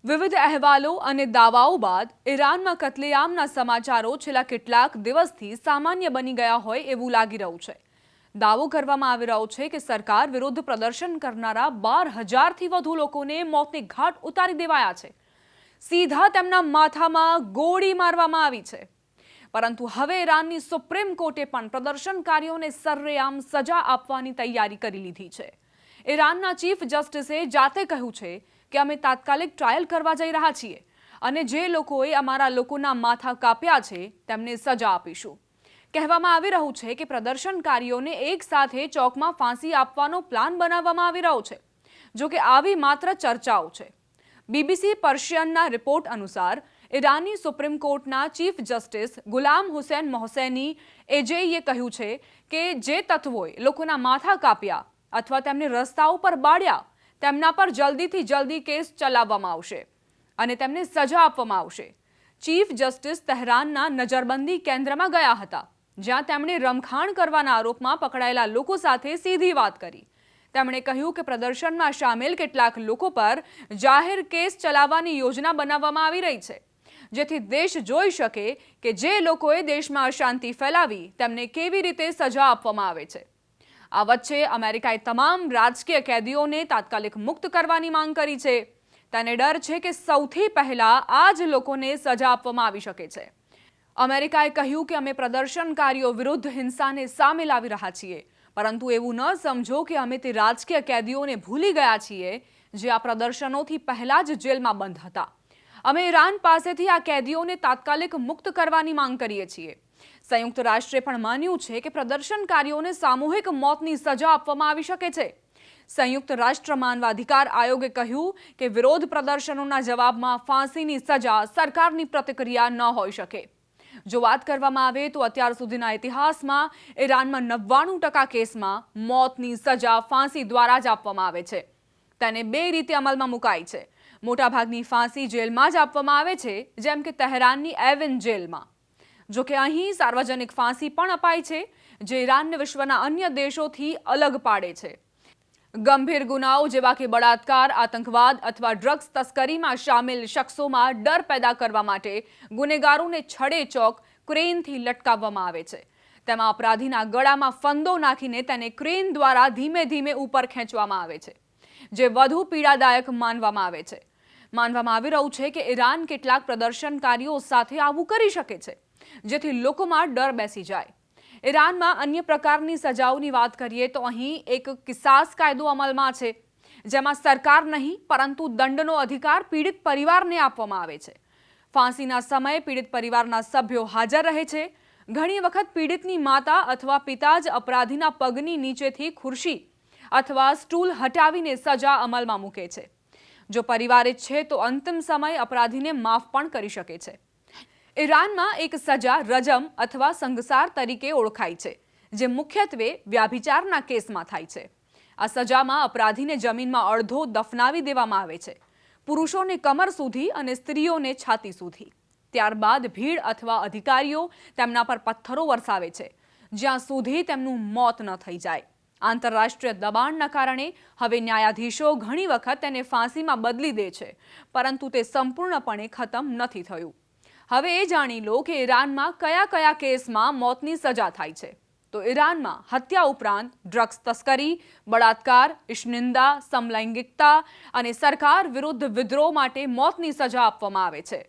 વિવિધ અહેવાલો અને દાવાઓ બાદ ઈરાનમાં કત્લેઆમના સમાચારો છેલ્લા કેટલાક દિવસથી સામાન્ય બની ગયા હોય એવું લાગી રહ્યું છે। દાવો કરવામાં આવી રહ્યો છે કે સરકાર વિરુદ્ધ પ્રદર્શન કરનારા 12,000થી વધુ લોકોને મોતને ઘાટ ઉતારી દેવાયા છે। સીધા તેમના માથામાં ગોળી મારવામાં આવી છે। પરંતુ હવે ઈરાનની સુપ્રીમ કોર્ટે પણ પ્રદર્શનકારીઓને સરેઆમ સજા આપવાની તૈયારી કરી લીધી છે। ઈરાનના ચીફ જસ્ટિસે જાતે કહ્યું છે કે અમે તાત્કાલિક ટ્રાયલ કરવા જઈ રહ્યા છીએ અને જે લોકોએ અમારા લોકોના માથા કાપ્યા છે તેમને સજા આપીશું। કહેવામાં આવી રહ્યું છે કે પ્રદર્શનકારીઓને એક સાથે ચોકમાં ફાંસી આપવાનો પ્લાન બનાવવામાં આવી રહ્યો છે। જો કે આવી માત્ર ચર્ચાઓ છે। બીબીસી પર્શિયનના રિપોર્ટ અનુસાર ઈરાનની સુપ્રીમ કોર્ટના ચીફ જસ્ટિસ ગુલામ હુસૈન મોહસેની એજેઈએ કહ્યું છે કે જે તત્વોએ લોકોના માથા કાપ્યા અથવા તેમને રસ્તા ઉપર બાળ્યા તેમના પર જલ્દીથી જલ્દી કેસ ચલાવવામાં આવશે અને તેમને સજા આપવામાં આવશે। ચીફ જસ્ટિસ તહેરાનના નજરબંધી કેન્દ્રમાં ગયા હતા જ્યાં તેમણે રમખાણ કરવાના આરોપમાં પકડાયેલા લોકો સાથે સીધી વાત કરી। તેમણે કહ્યું કે પ્રદર્શનમાં સામેલ કેટલાક લોકો પર જાહેર કેસ ચલાવવાની યોજના બનાવવામાં આવી રહી છે જેથી દેશ જોઈ શકે કે જે લોકોએ દેશમાં અશાંતિ ફેલાવી તેમને કેવી રીતે સજા આપવામાં આવે છે। આ વચ્ચે અમેરિકાએ તમામ રાજકીય કેદીઓને તાત્કાલિક મુક્ત કરવાની માંગ કરી છે। તેને ડર છે કે સૌથી પહેલા આ જ લોકોને સજા આપવામાં આવી શકે છે। અમેરિકાએ કહ્યું કે અમે પ્રદર્શનકારીઓ વિરુદ્ધ હિંસાને સામે લાવી રહ્યા છીએ પરંતુ એવું ન સમજો કે અમે તે રાજકીય કેદીઓને ભૂલી ગયા છીએ જે આ પ્રદર્શનોથી પહેલા જ જેલમાં બંધ હતા। અમે ઈરાન પાસેથી આ કેદીઓને તાત્કાલિક મુક્ત કરવાની માંગ કરીએ છીએ। સંયુક્ત રાષ્ટ્રે પણ માન્યું છે કે પ્રદર્શનકારીઓને સામૂહિક મોતની સજા આપવામાં આવી શકે છે। સંયુક્ત રાષ્ટ્ર માનવાધિકાર આયોગે કહ્યું કે વિરોધ પ્રદર્શનોના જવાબમાં ફાંસીની સજા સરકારની પ્રતિક્રિયા ન હોઈ શકે। જો વાત કરવામાં આવે તો અત્યાર સુધીના ઇતિહાસમાં ઈરાનમાં 99% કેસમાં મોતની સજા ફાંસી દ્વારા જ આપવામાં આવે છે। તેને બે રીતે અમલમાં મુકાઈ છે। મોટાભાગની ફાંસી જેલમાં જ આપવામાં આવે છે જેમ કે તહેરાનની એવિન જેલમાં। જો કે અહીં સાર્વજનિક ફાંસી પણ અપાય છે જે ઈરાનને વિશ્વના અન્ય દેશોથી અલગ પાડે છે। ગંભીર ગુનાઓ જેવા કે બળાત્કાર, આતંકવાદ અથવા ડ્રગ્સ તસ્કરીમાં સામેલ શખ્સોમાં ડર પેદા કરવા માટે ગુનેગારોને છડેચોક ક્રેનથી લટકાવવામાં આવે છે। તેમાં અપરાધીના ગળામાં ફંદો નાખીને તેને ક્રેન દ્વારા ધીમે ધીમે ઉપર ખેંચવામાં આવે છે જે વધુ પીડાદાયક માનવામાં આવે છે। માનવામાં આવી રહ્યું છે કે ઈરાન કેટલાક પ્રદર્શનકારીઓ સાથે આવું કરી શકે છે જેથી લોકોમાં ડર બેસી જાય। ઈરાનમાં અન્ય પ્રકારની સજાઓની વાત કરીએ તો અહીં એક કિસાસ કાયદો અમલમાં છે જેમાં સરકાર નહીં પરંતુ દંડનો અધિકાર પીડિત પરિવારને આપવામાં આવે છે। ફાંસીના સમયે પીડિત પરિવારના સભ્યો હાજર રહે છે। ઘણી વખત પીડિતની માતા અથવા પિતા જ અપરાધીના પગની નીચેથી ખુરશી અથવા સ્ટૂલ હટાવીને સજા અમલમાં મૂકે છે। જો પરિવાર ઈચ્છે તો અંતિમ સમય અપરાધીને માફ પણ કરી શકે છે। ઈરાનમાં એક સજા રજમ અથવા સંગસાર તરીકે ઓળખાય છે જે મુખ્યત્વે વ્યાભિચારના કેસમાં થાય છે। આ સજામાં અપરાધીને જમીનમાં અડધો દફનાવી દેવામાં આવે છે, પુરુષોને કમર સુધી અને સ્ત્રીઓને છાતી સુધી। ત્યારબાદ ભીડ અથવા અધિકારીઓ તેમના પર પથ્થરો વરસાવે છે જ્યાં સુધી તેમનું મોત ન થઈ જાય। આંતરરાષ્ટ્રીય દબાણના કારણે હવે ન્યાયાધીશો ઘણી વખત તેને ફાંસીમાં બદલી દે છે પરંતુ તે સંપૂર્ણપણે ખતમ નથી થયું। હવે એ જાણી લો કે ઈરાનમાં કયા કયા કેસમાં મોતની સજા થાય છે। તો ઈરાનમાં હત્યા ઉપરાંત ડ્રગ્સ તસ્કરી, બળાત્કાર, ઇશનિંદા, સમલૈંગિકતા અને સરકાર વિરુદ્ધ વિદ્રોહ માટે મોતની સજા આપવામાં આવે છે।